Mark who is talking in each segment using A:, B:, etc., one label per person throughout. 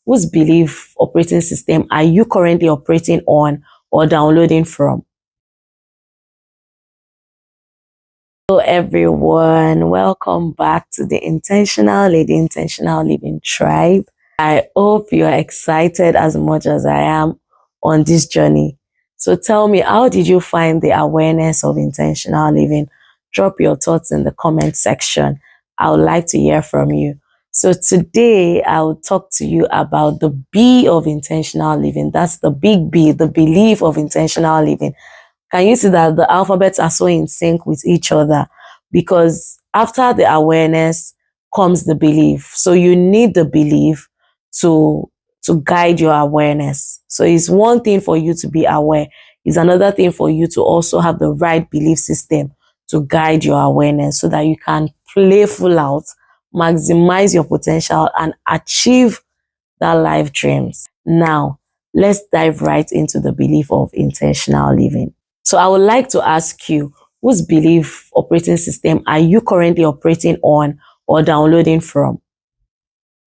A: whose belief operating system are you currently operating on or downloading from? Hello everyone, welcome back to the Intentional Living Tribe. I hope you're excited as much as I am on this journey. So tell me, how did you find the awareness of intentional living? Drop your thoughts in the comment section. I would like to hear from you. So today I will talk to you about the B of intentional living. That's the big B, the belief of intentional living. Can you see that the alphabets are so in sync with each other? Because after the awareness comes the belief. So you need the belief to guide your awareness. So it's one thing for you to be aware. It's another thing for you to also have the right belief system to guide your awareness so that you can play full out, maximize your potential, and achieve that life dreams. Now, let's dive right into the belief of intentional living. So I would like to ask you, whose belief operating system are you currently operating on or downloading from?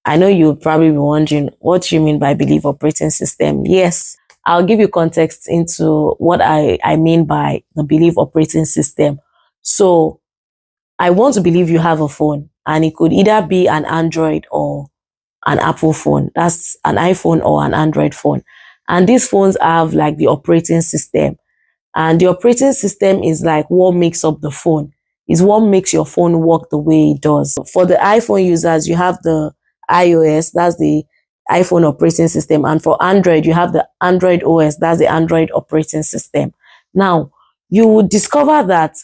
A: I know you'll probably be wondering, what do you mean by belief operating system? Yes, I'll give you context into what I mean by the belief operating system. So I want to believe you have a phone, and it could either be an Android or an Apple phone. That's an iPhone or an Android phone. And these phones have like the operating system. And the operating system is like what makes up the phone. Is what makes your phone work the way it does. For the iPhone users, you have the iOS, that's the iPhone operating system. And for Android, you have the Android OS, that's the Android operating system. Now, you would discover that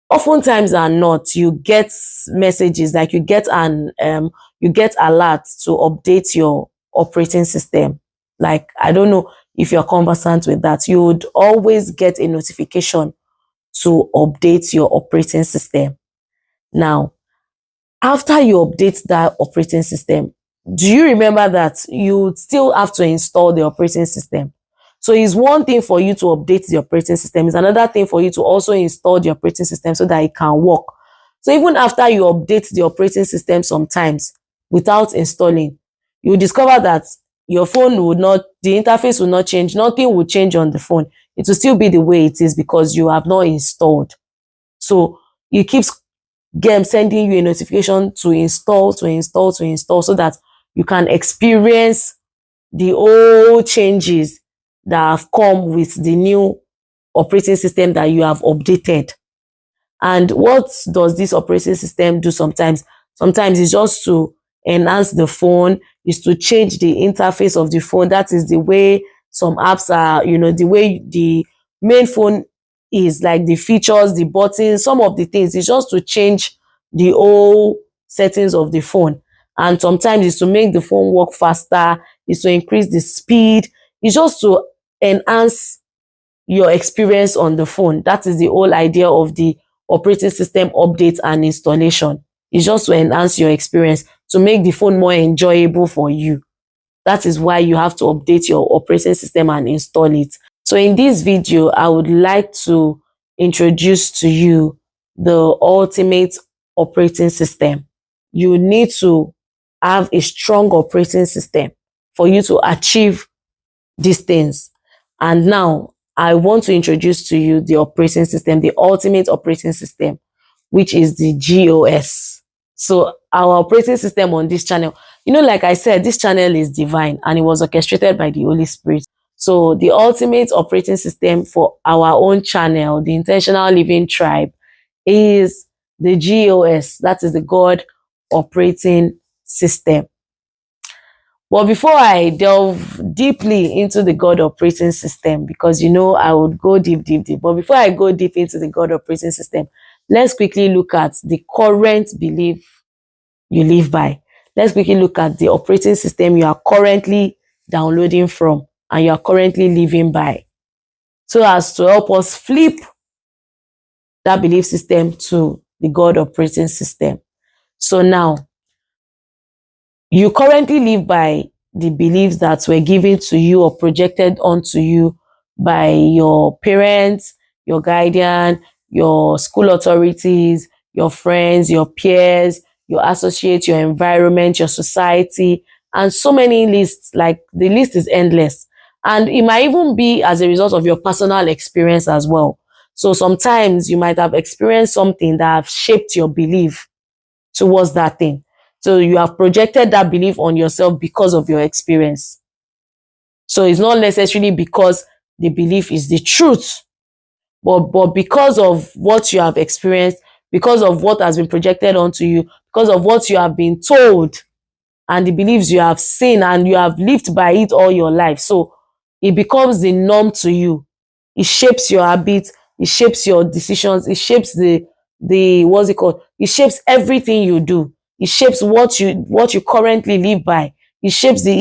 A: oftentimes are not, you get messages, like you get alerts to update your operating system. Like, I don't know if you're conversant with that, you would always get a notification to update your operating system. Now, after you update that operating system, do you remember that you still have to install the operating system? So it's one thing for you to update the operating system. It's another thing for you to also install the operating system so that it can work. So even after you update the operating system sometimes without installing, you will discover that your phone would not, the interface will not change. Nothing will change on the phone. It will still be the way it is because you have not installed. So it keeps sending you a notification to install so that you can experience the old changes that have come with the new operating system that you have updated. And what does this operating system do sometimes? Sometimes it's just to enhance the phone, is to change the interface of the phone. That is the way some apps are, the way the main phone is, like the features, the buttons, some of the things. It's just to change the whole settings of the phone. And sometimes it's to make the phone work faster, it's to increase the speed. It's just to enhance your experience on the phone. That is the whole idea of the operating system update and installation. It's just to enhance your experience, to make the phone more enjoyable for you. That is why you have to update your operating system and install it. So in this video, I would like to introduce to you the ultimate operating system. You need to have a strong operating system for you to achieve these things. And now I want to introduce to you the operating system, the ultimate operating system, which is the GOS. So our operating system on this channel, like I said, this channel is divine and it was orchestrated by the Holy Spirit. So the ultimate operating system for our own channel, the Intentional Living Tribe, is the GOS. That is the God Operating System. But before I delve deeply into the God operating system, because I would go deep. But before I go deep into the God operating system, let's quickly look at the current belief you live by. Let's quickly look at the operating system you are currently downloading from and you are currently living by, so as to help us flip that belief system to the God operating system. So now, you currently live by the beliefs that were given to you or projected onto you by your parents, your guardian, your school authorities, your friends, your peers, your associates, your environment, your society, and so many lists, like the list is endless. And it might even be as a result of your personal experience as well. So sometimes you might have experienced something that have shaped your belief towards that thing. So you have projected that belief on yourself because of your experience. So it's not necessarily because the belief is the truth, but because of what you have experienced, because of what has been projected onto you, because of what you have been told, and the beliefs you have seen and you have lived by it all your life. So it becomes the norm to you. It shapes your habits, it shapes your decisions, it shapes the what's it called? It shapes everything you do. It shapes what you currently live by. It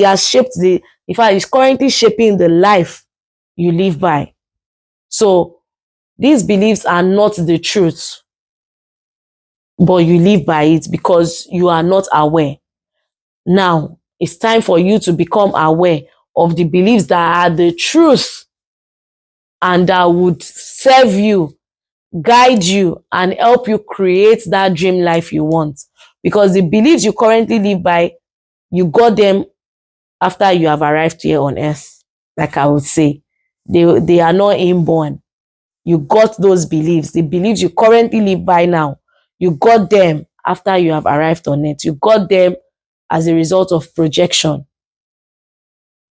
A: has shaped in fact, it's currently shaping the life you live by. So these beliefs are not the truth, but you live by it because you are not aware. Now, it's time for you to become aware of the beliefs that are the truth and that would serve you, guide you, and help you create that dream life you want. Because the beliefs you currently live by, you got them after you have arrived here on earth. Like I would say, they are not inborn. You got those beliefs, the beliefs you currently live by now. You got them after you have arrived on it. You got them as a result of projection.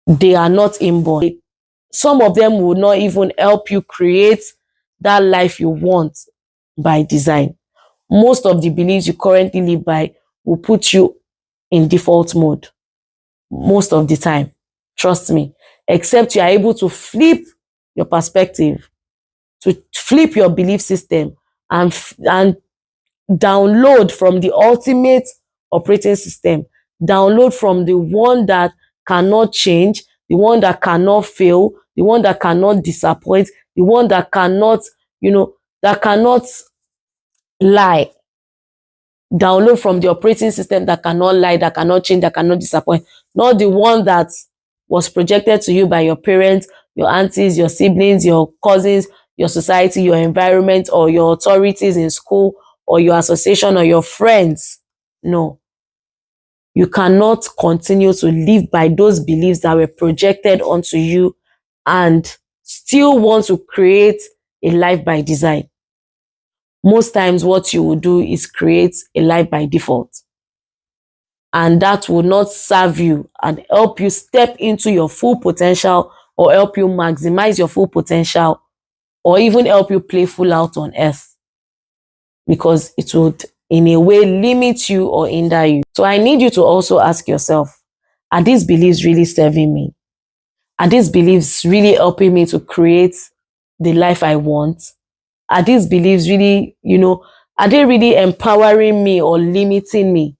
A: They are not inborn. Some of them will not even help you create that life you want by design. Most of the beliefs you currently live by will put you in default mode most of the time. Trust me. Except you are able to flip your perspective, to flip your belief system, and download from the ultimate operating system. Download from the one that cannot change, the one that cannot fail, the one that cannot disappoint, the one that cannot, that cannot lie. Download from the operating system that cannot lie, that cannot change, that cannot disappoint. Not the one that was projected to you by your parents, your aunties, your siblings, your cousins, your society, your environment, or your authorities in school, or your association, or your friends. No. You cannot continue to live by those beliefs that were projected onto you and still want to create a life by design. Most times what you will do is create a life by default. And that will not serve you and help you step into your full potential, or help you maximize your full potential, or even help you play full out on earth. Because it would, in a way, limit you or hinder you. So I need you to also ask yourself, are these beliefs really serving me? Are these beliefs really helping me to create the life I want? Are these beliefs really, are they really empowering me or limiting me?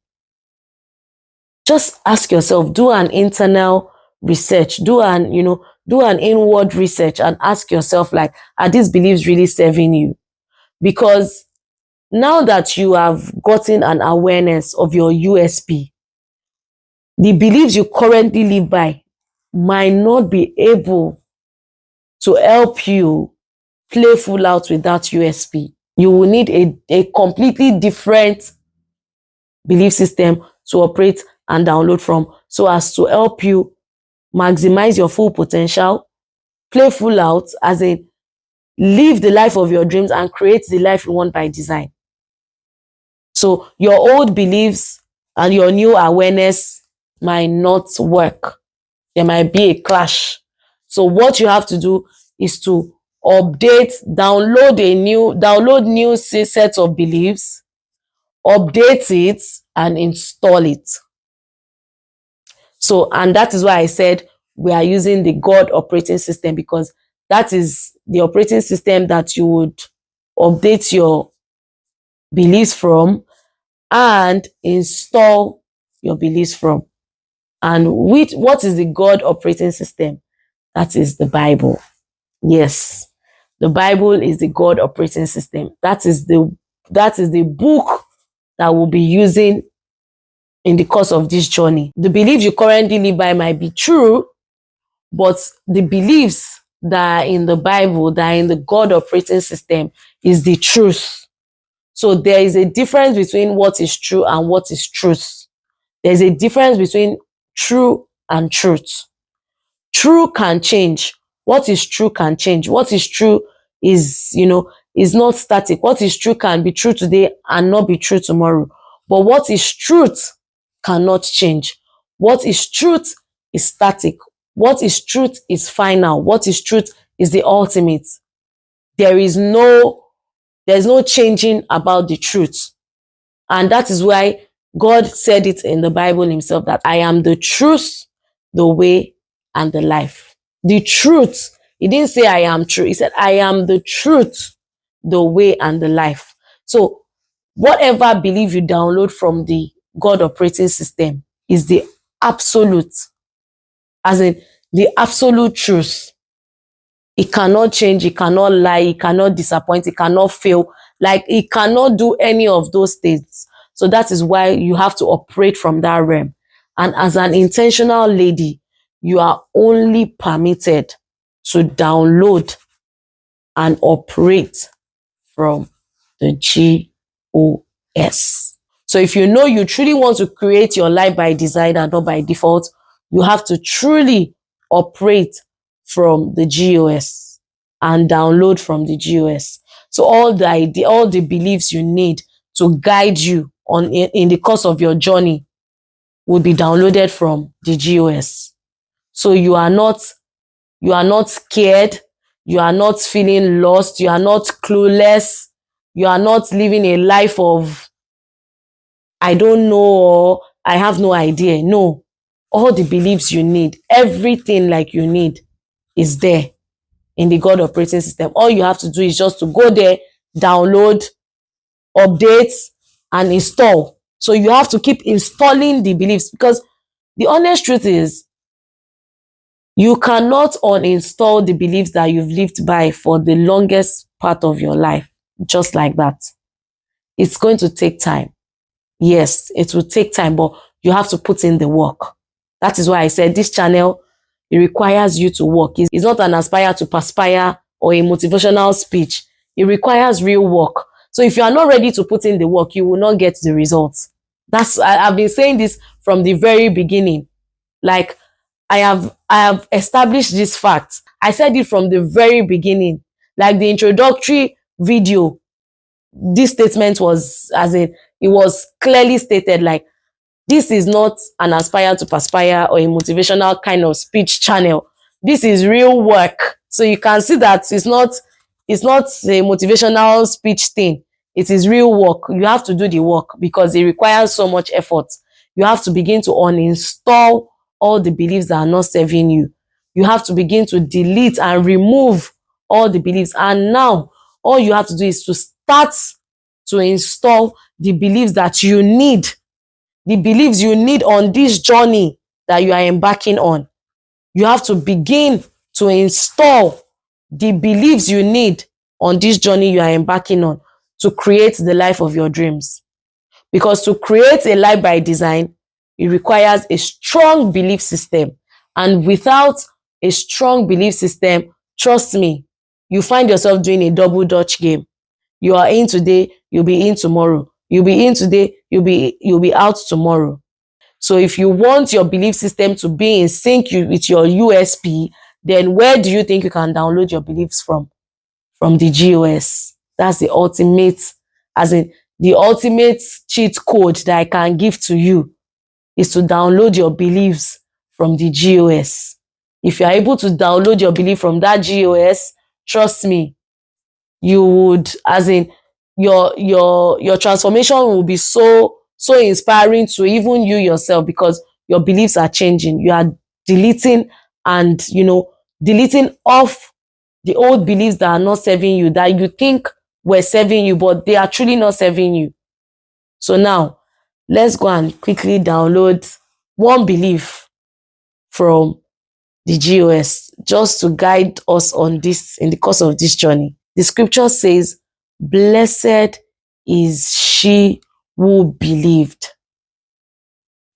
A: Just ask yourself, do an internal research, do an inward research, and ask yourself, like, are these beliefs really serving you? Because now that you have gotten an awareness of your USP, the beliefs you currently live by might not be able to help you play full out with that USP. You will need a completely different belief system to operate and download from, so as to help you maximize your full potential, play full out, as in live the life of your dreams and create the life you want by design. So your old beliefs and your new awareness might not work. There might be a clash. So what you have to do is to download new sets of beliefs, update it, and install it. So, and that is why I said we are using the God operating system, because that is the operating system that you would update your beliefs from and install your beliefs from. And what is the God operating system? That is the Bible. Yes, the Bible is the God operating system. That is the book that we'll be using in the course of this journey. The beliefs you currently live by might be true, but the beliefs that are in the Bible, that are in the God operating system, is the truth. So there is a difference between what is true and what is truth. There's a difference between true, and truth. True can change. What is true can change. What is true is, is not static. What is true can be true today and not be true tomorrow. But what is truth cannot change. What is truth is static. What is truth is final. What is truth is the ultimate. There's no changing about the truth. And that is why God said it in the Bible himself that I am the truth, the way, and the life. The truth. He didn't say I am true. He said I am the truth, the way, and the life. So whatever belief you download from the God operating system is the absolute, as in the absolute truth. It cannot change, it cannot lie, it cannot disappoint, it cannot fail. Like, it cannot do any of those things. So that is why you have to operate from that realm. And as an intentional lady, you are only permitted to download and operate from the GOS. So if you know you truly want to create your life by design and not by default, you have to truly operate from the GOS and download from the GOS. So all the beliefs you need to guide you in the course of your journey will be downloaded from the GOS. So you are not scared, you are not feeling lost, you are not clueless, you are not living a life of I don't know or I have no idea. No, all the beliefs you need, everything like you need is there in the God operating system. All you have to do is just to go there, download, update, and install. So you have to keep installing the beliefs, because the honest truth is you cannot uninstall the beliefs that you've lived by for the longest part of your life just like that. It's going to take time. Yes, it will take time, but you have to put in the work. That is why I said this channel, it requires you to work. It's not an aspire to perspire or a motivational speech. It requires real work. So if you are not ready to put in the work, you will not get the results. I've been saying this from the very beginning. Like, I have established this fact. I said it from the very beginning. Like the introductory video, this statement was, as in, it was clearly stated, like, this is not an aspire to perspire or a motivational kind of speech channel. This is real work. So you can see that it's not a motivational speech thing. It is real work. You have to do the work because it requires so much effort. You have to begin to uninstall all the beliefs that are not serving you. You have to begin to delete and remove all the beliefs. And now all you have to do is to start to install the beliefs that you need, the beliefs you need on this journey that you are embarking on. You have to begin to install the beliefs you need on this journey you are embarking on to create the life of your dreams. Because to create a life by design, it requires a strong belief system. And without a strong belief system, trust me, you find yourself doing a double dutch game. You are in today, you'll be in tomorrow. You'll be in today, you'll be out tomorrow. So if you want your belief system to be in sync with your USP, then where do you think you can download your beliefs from? From the GOS. That's the ultimate, as in the ultimate cheat code that I can give to you is to download your beliefs from the GOS. If you're able to download your belief from that GOS, trust me, you would, as in, your transformation will be so inspiring to even you yourself, because your beliefs are changing. You are deleting and, deleting off the old beliefs that are not serving you, that you think were serving you, but they are truly not serving you. So now, let's go and quickly download one belief from the GOS just to guide us on this in the course of this journey. The scripture says, "Blessed is she who believed,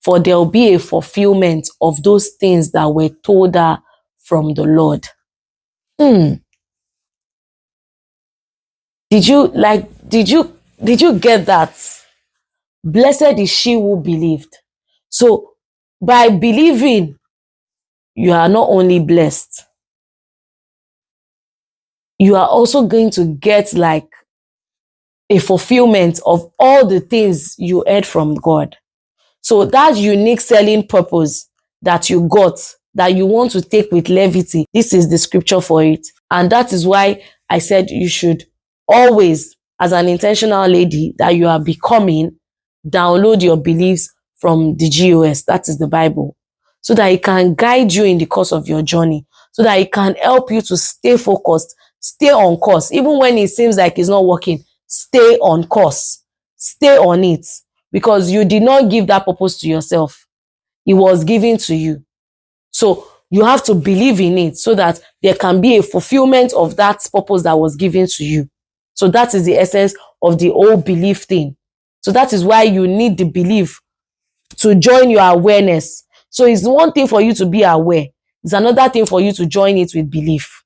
A: for there will be a fulfillment of those things that were told her from the Lord." Did you get that? Blessed is she who believed. So by believing, you are not only blessed, you are also going to get like a fulfillment of all the things you heard from God. So that unique selling purpose that you got, that you want to take with levity, this is the scripture for it. And that is why I said you should always, as an intentional lady that you are becoming, download your beliefs from the GOS, that is the Bible, so that it can guide you in the course of your journey, so that it can help you to stay focused, stay on course. Even when it seems like it's not working, stay on course, stay on it, because you did not give that purpose to yourself. It was given to you. So you have to believe in it so that there can be a fulfillment of that purpose that was given to you. So that is the essence of the whole belief thing. So that is why you need the belief to join your awareness. So it's one thing for you to be aware. It's another thing for you to join it with belief.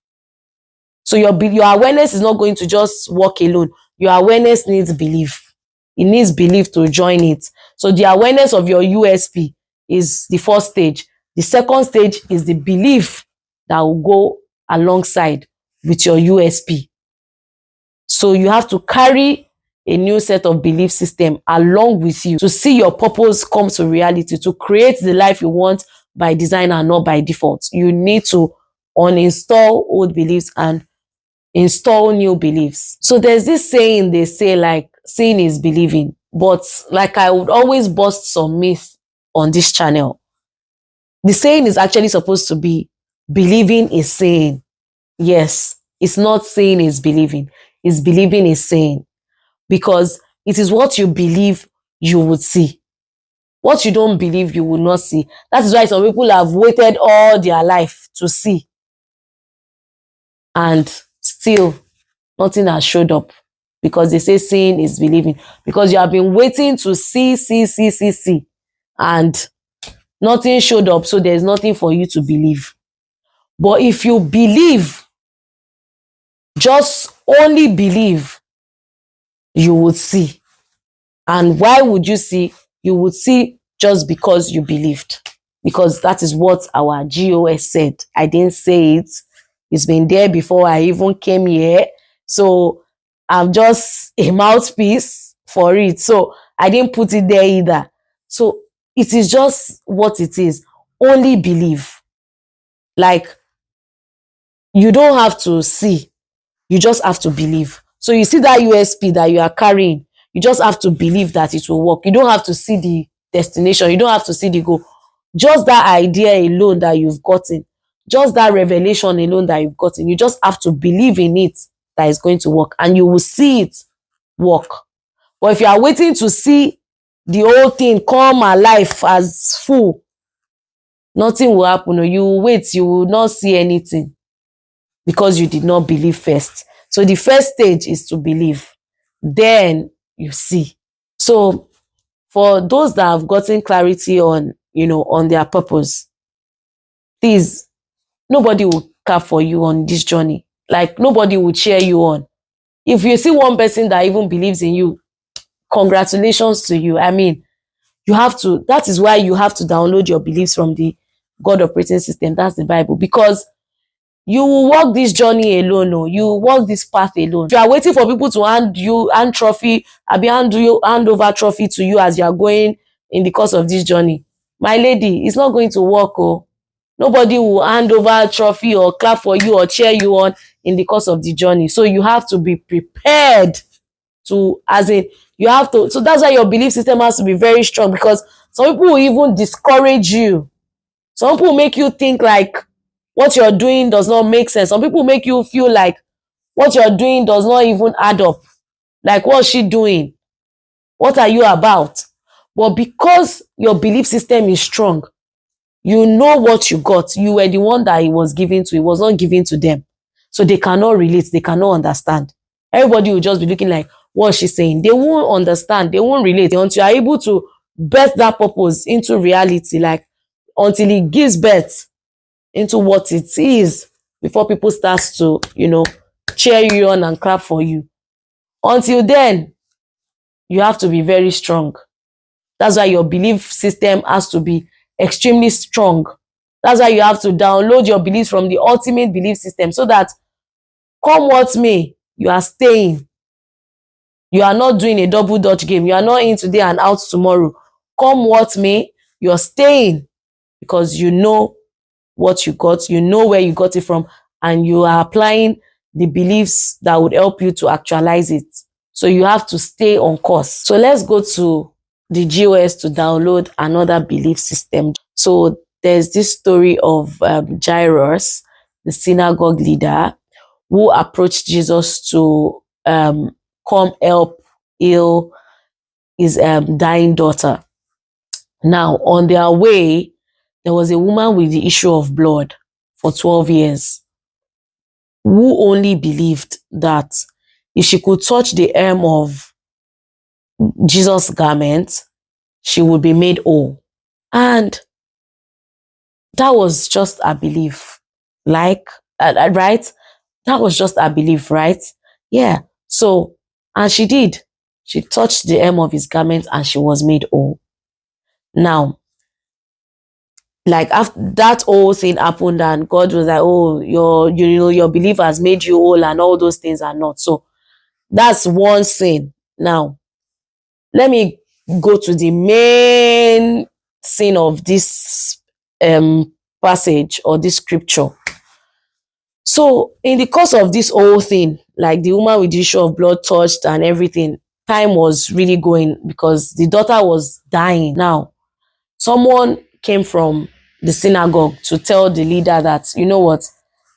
A: So your awareness is not going to just work alone. Your awareness needs belief. It needs belief to join it. So the awareness of your USP is the first stage. The second stage is the belief that will go alongside with your USP. So you have to carry a new set of belief system along with you to see your purpose come to reality, to create the life you want by design and not by default. You need to uninstall old beliefs and install new beliefs. So there's this saying they say, like, seeing is believing. But like I would always bust some myth on this channel. The saying is actually supposed to be believing is saying. Yes, it's not saying is believing. It's believing is saying. Because it is what you believe you would see. What you don't believe you will not see. That is why some people have waited all their life to see. And still, nothing has showed up, because they say seeing is believing, because you have been waiting to see, and nothing showed up, so there's nothing for you to believe. But if you believe, just only believe, you would see. And why would you see? You would see just because you believed, because that is what our GOS said. I didn't say it. It's been there before I even came here. So I'm just a mouthpiece for it. So I didn't put it there either. So it is just what it is. Only believe. Like, you don't have to see. You just have to believe. So you see that USP that you are carrying, you just have to believe that it will work. You don't have to see the destination. You don't have to see the goal. Just that idea alone that you've gotten, just that revelation alone that you've gotten, you just have to believe in it that it's going to work, and you will see it work. But if you are waiting to see the whole thing come alive as full, nothing will happen. You will wait, you will not see anything, because you did not believe first. So the first stage is to believe. Then you see. So for those that have gotten clarity on, on their purpose, please, nobody will clap for you on this journey. Like, nobody will cheer you on. If you see one person that even believes in you, congratulations to you. I mean, that is why you have to download your beliefs from the God operating system. That's the Bible. Because you will walk this journey alone. No, you will walk this path alone. If you are waiting for people to hand trophy, hand over trophy to you as you are going in the course of this journey, my lady, it's not going to work. Oh, nobody will hand over trophy or clap for you or cheer you on in the course of the journey. So you have to be prepared to, you have to. So that's why your belief system has to be very strong, because some people will even discourage you. Some people make you think like what you're doing does not make sense. Some people make you feel like what you're doing does not even add up. Like, what's she doing? What are you about? But because your belief system is strong, you know what you got. You were the one that it was given to. It was not given to them. So they cannot relate. They cannot understand. Everybody will just be looking like, what's she saying? They won't understand. They won't relate until you are able to birth that purpose into reality. Like, until it gives birth into what it is, before people start to, cheer you on and clap for you. Until then, you have to be very strong. That's why your belief system has to be extremely strong. That's why you have to download your beliefs from the ultimate belief system, so that come what may, you are staying. You are not doing a double dutch game. You are not in today and out tomorrow. Come what may, you're staying, because you know what you got, you know where you got it from, and you are applying the beliefs that would help you to actualize it. So you have to stay on course. So let's go to the GOS to download another belief system. So there's this story of Jairus, the synagogue leader, who approached Jesus to come help heal his dying daughter. Now, on their way, there was a woman with the issue of blood for 12 years who only believed that if she could touch the hem of Jesus' garment, she would be made whole. And that was just a belief. Right? That was just a belief, right? Yeah. So, and she did. She touched the hem of his garment and she was made whole. Now, like after that whole thing happened and God was like, oh, your belief has made you whole, and all those things are not. So that's one sin. Now, let me go to the main sin of this passage or this scripture. So in the course of this whole thing, like the woman with the issue of blood touched and everything, time was really going because the daughter was dying. Now, someone came from the synagogue to tell the leader that, you know what,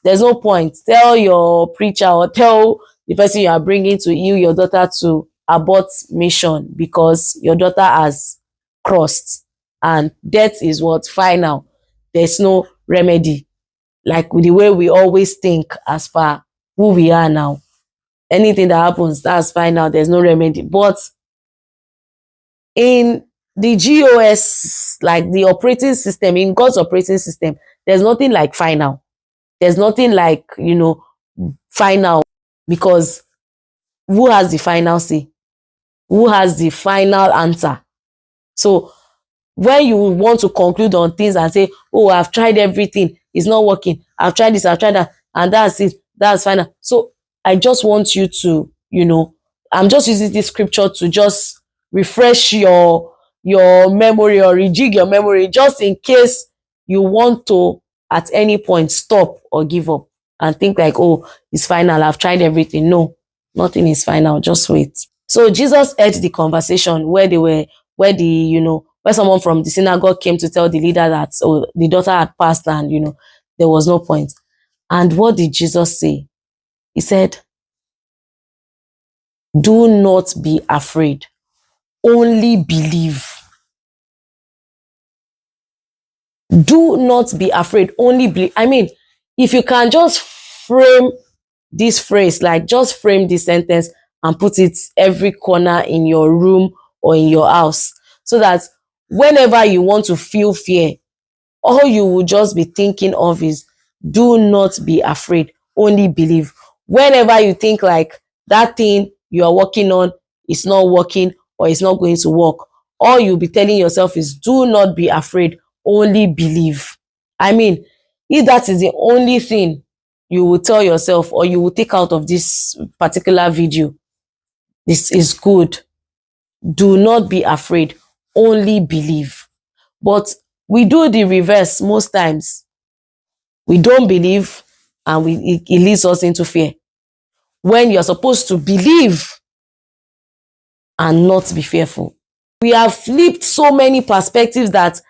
A: there's no point. Tell your preacher or tell the person you are bringing to heal your daughter to abort mission, because your daughter has crossed and death is what? Final. There's no remedy. Like the way we always think as far who we are now. Anything that happens, that's final. There's no remedy. But in the GOS, like the operating system, in God's operating system, there's nothing like final. There's nothing like, final, because who has the final say? Who has the final answer? So when you want to conclude on things and say, oh, I've tried everything, it's not working, I've tried this, I've tried that, and that's it, that's final. So I just want you to, I'm just using this scripture to just refresh your memory or rejig your memory, just in case you want to at any point stop or give up and think like, oh, it's final, I've tried everything. No, nothing is final, just wait. So Jesus heard the conversation where someone from the synagogue came to tell the leader that the daughter had passed and there was no point. And what did Jesus say? He said, do not be afraid, only believe. Do not be afraid, only believe. I mean, if you can just frame this phrase, like just frame this sentence and put it every corner in your room or in your house, so that whenever you want to feel fear, all you will just be thinking of is, do not be afraid, only believe. Whenever you think like that thing you are working on is not working or it's not going to work, all you'll be telling yourself is, do not be afraid, only believe. I mean, if that is the only thing you will tell yourself or you will take out of this particular video, this is good. Do not be afraid, only believe. But we do the reverse most times. We don't believe and it leads us into fear. When you're supposed to believe and not be fearful. We have flipped so many perspectives that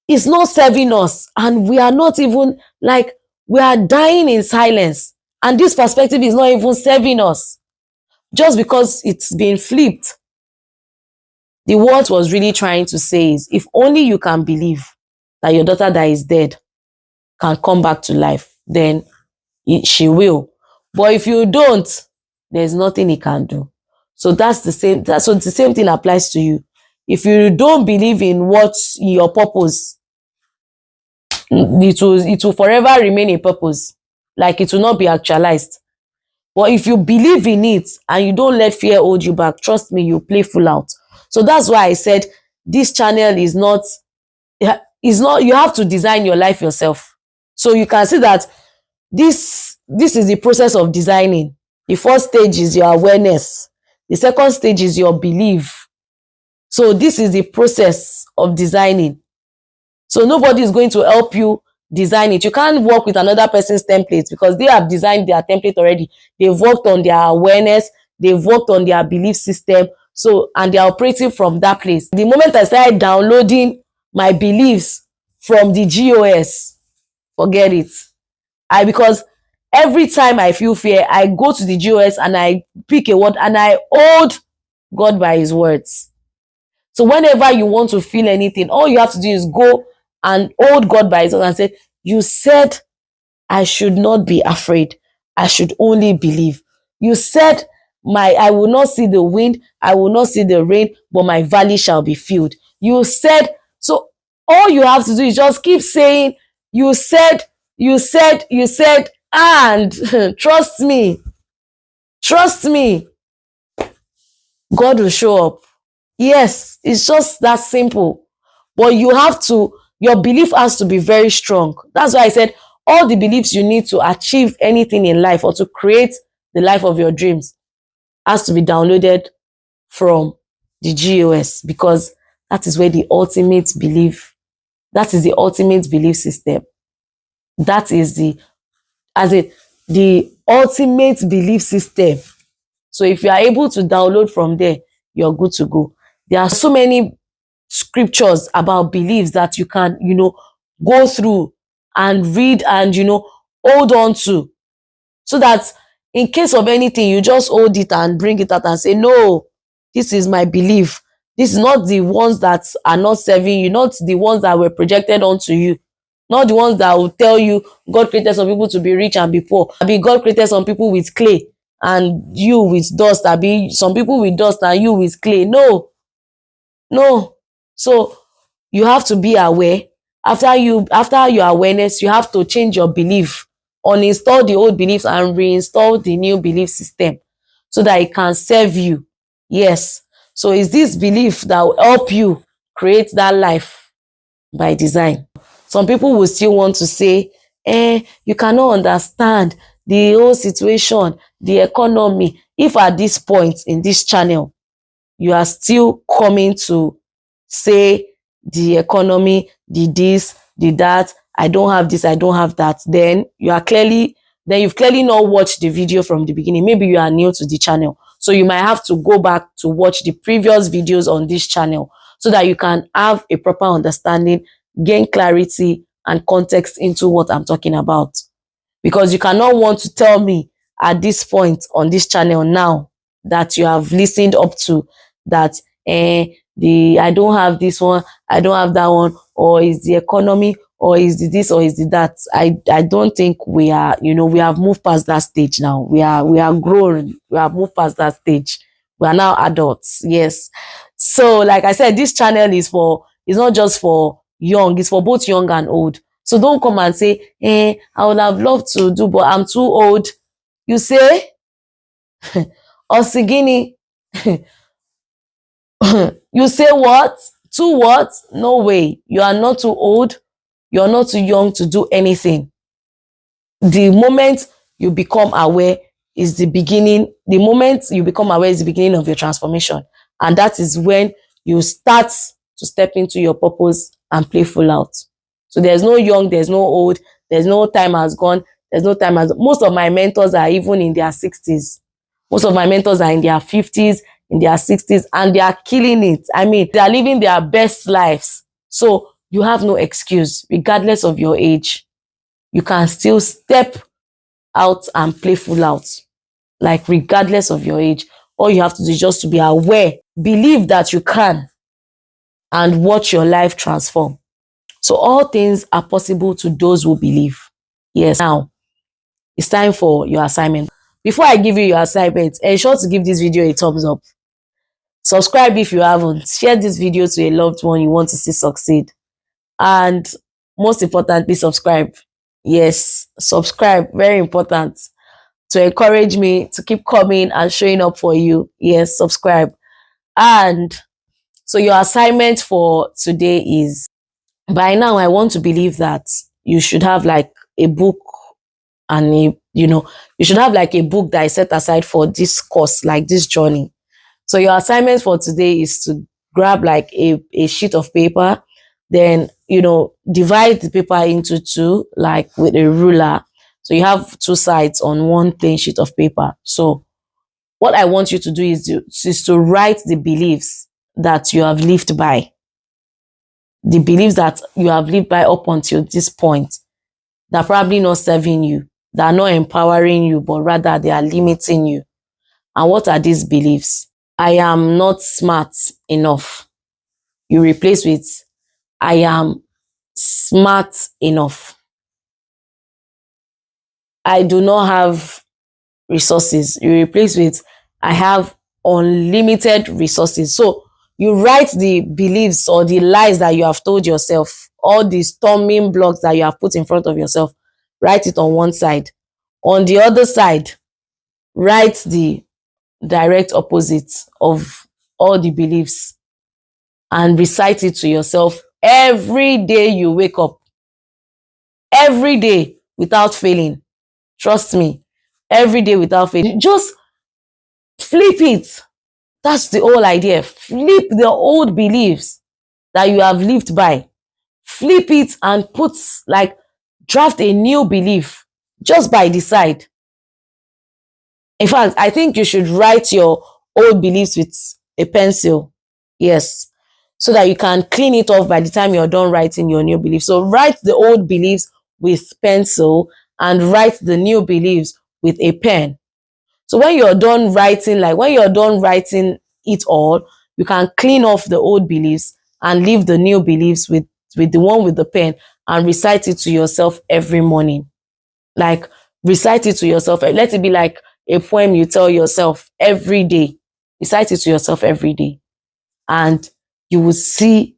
A: it's not serving us, and we are not even, like, we are dying in silence, and this perspective is not even serving us just because it's been flipped. The word was really trying to say is, if only you can believe that your daughter that is dead can come back to life, then she will. But if you don't, there's nothing he can do. So that's the same. So the same thing applies to you. If you don't believe in what's your purpose, it will forever remain a purpose. Like, it will not be actualized. But if you believe in it and you don't let fear hold you back, trust me, you play full out. So that's why I said this channel is not, it's not, you have to design your life yourself. So you can see that this is the process of designing. The first stage is your awareness. The second stage is your belief. So this is the process of designing. So nobody is going to help you design it. You can't work with another person's template because they have designed their template already. They've worked on their awareness. They've worked on their belief system. So, and they're operating from that place. The moment I started downloading my beliefs from the GOS, forget it. Because every time I feel fear, I go to the GOS and I pick a word and I hold God by his words. So whenever you want to feel anything, all you have to do is go and hold God by his words and say, you said I should not be afraid. I should only believe. You said I will not see the wind, I will not see the rain, but my valley shall be filled. You said, so all you have to do is just keep saying, you said, and trust me, God will show up. Yes, it's just that simple. But you have to, your belief has to be very strong. That's why I said all the beliefs you need to achieve anything in life or to create the life of your dreams has to be downloaded from the GOS, because that is where the ultimate belief, that is the ultimate belief system. That is the ultimate belief system. So if you are able to download from there, you're good to go. There are so many scriptures about beliefs that you can, go through and read and, hold on to, so that in case of anything, you just hold it and bring it out and say, no, this is my belief. This is not the ones that are not serving you, not the ones that were projected onto you, not the ones that will tell you God created some people to be rich and be poor. God created some people with clay and you with dust. Some people with dust and you with clay. No. So you have to be aware. After your awareness, you have to change your belief, uninstall the old beliefs and reinstall the new belief system so that it can serve you. Yes. So it's this belief that will help you create that life by design. Some people will still want to say, you cannot understand the whole situation, the economy. If at this point in this channel, you are still coming to say the economy, the this, the that, I don't have this, I don't have that, then you've clearly not watched the video from the beginning. Maybe you are new to the channel. So you might have to go back to watch the previous videos on this channel so that you can have a proper understanding, gain clarity and context into what I'm talking about. Because you cannot want to tell me at this point on this channel now that you have listened up to that I don't have this one, I don't have that one, or is the economy, or is the this, or is the that. I don't think we are, we have moved past that stage now. We are grown. We have moved past that stage. We are now adults. Yes. So like I said, this channel is not just for young, it's for both young and old. So don't come and say, I would have loved to do, but I'm too old. You say, Osigini, you say what? Too what? No way. You are not too old. You're not too young to do anything. The moment you become aware is the beginning. The moment you become aware is the beginning of your transformation. And that is when you start to step into your purpose and play full out. So there's no young, there's no old, there's no time has gone, there's no time has. Most of my mentors are even in their 60s. Most of my mentors are in their 50s, in their 60s, and they are killing it. I mean, they are living their best lives. So you have no excuse, regardless of your age. You can still step out and play full out. Like, regardless of your age, all you have to do is just to be aware, believe that you can, and watch your life transform. So all things are possible to those who believe. Yes. Now, it's time for your assignment. Before I give you your assignment, ensure to give this video a thumbs up. Subscribe if you haven't. Share this video to a loved one you want to see succeed. And most importantly, subscribe. Yes, subscribe. Very important to encourage me to keep coming and showing up for you. Yes, subscribe. And so your assignment for today is, By now, I want to believe that you should have like a book and you should have like a book that is set aside for this course, like this journey. So your assignment for today is to grab like a sheet of paper, then, divide the paper into two, like with a ruler. So you have two sides on one plain sheet of paper. So what I want you to do is to write the beliefs that you have lived by, the beliefs that you have lived by up until this point, that are probably not serving you, that are not empowering you, but rather they are limiting you. And what are these beliefs? I am not smart enough. You replace with I am smart enough. I do not have resources. You replace with I have unlimited resources. So you write the beliefs or the lies that you have told yourself, all the storming blocks that you have put in front of yourself. Write it on one side. On the other side, write the direct opposite of all the beliefs and recite it to yourself every day you wake up. Every day without failing. Trust me, every day without failing. Just flip it. That's the whole idea. Flip the old beliefs that you have lived by. Flip it and draft a new belief just by the side. In fact, I think you should write your old beliefs with a pencil. Yes. So that you can clean it off by the time you're done writing your new beliefs. So write the old beliefs with pencil and write the new beliefs with a pen. So when you're done writing, it all, you can clean off the old beliefs and leave the new beliefs with the one with the pen and recite it to yourself every morning. Like, recite it to yourself. Let it be like a poem you tell yourself every day. Recite it to yourself every day. And you will see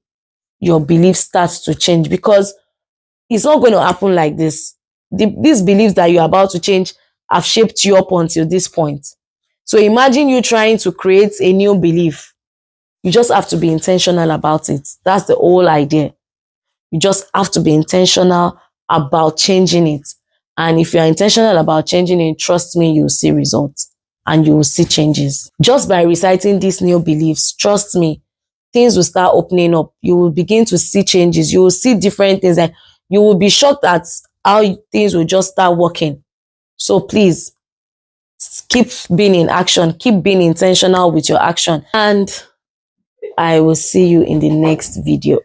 A: your belief starts to change, because it's not going to happen like this. These beliefs that you're about to change have shaped you up until this point. So imagine you trying to create a new belief. You just have to be intentional about it. That's the whole idea. You just have to be intentional about changing it. And if you're intentional about changing it, trust me, you'll see results and you will see changes. Just by reciting these new beliefs, trust me, things will start opening up. You will begin to see changes. You will see different things. Like, you will be shocked at how things will just start working. So please, keep being in action. Keep being intentional with your action. And I will see you in the next video.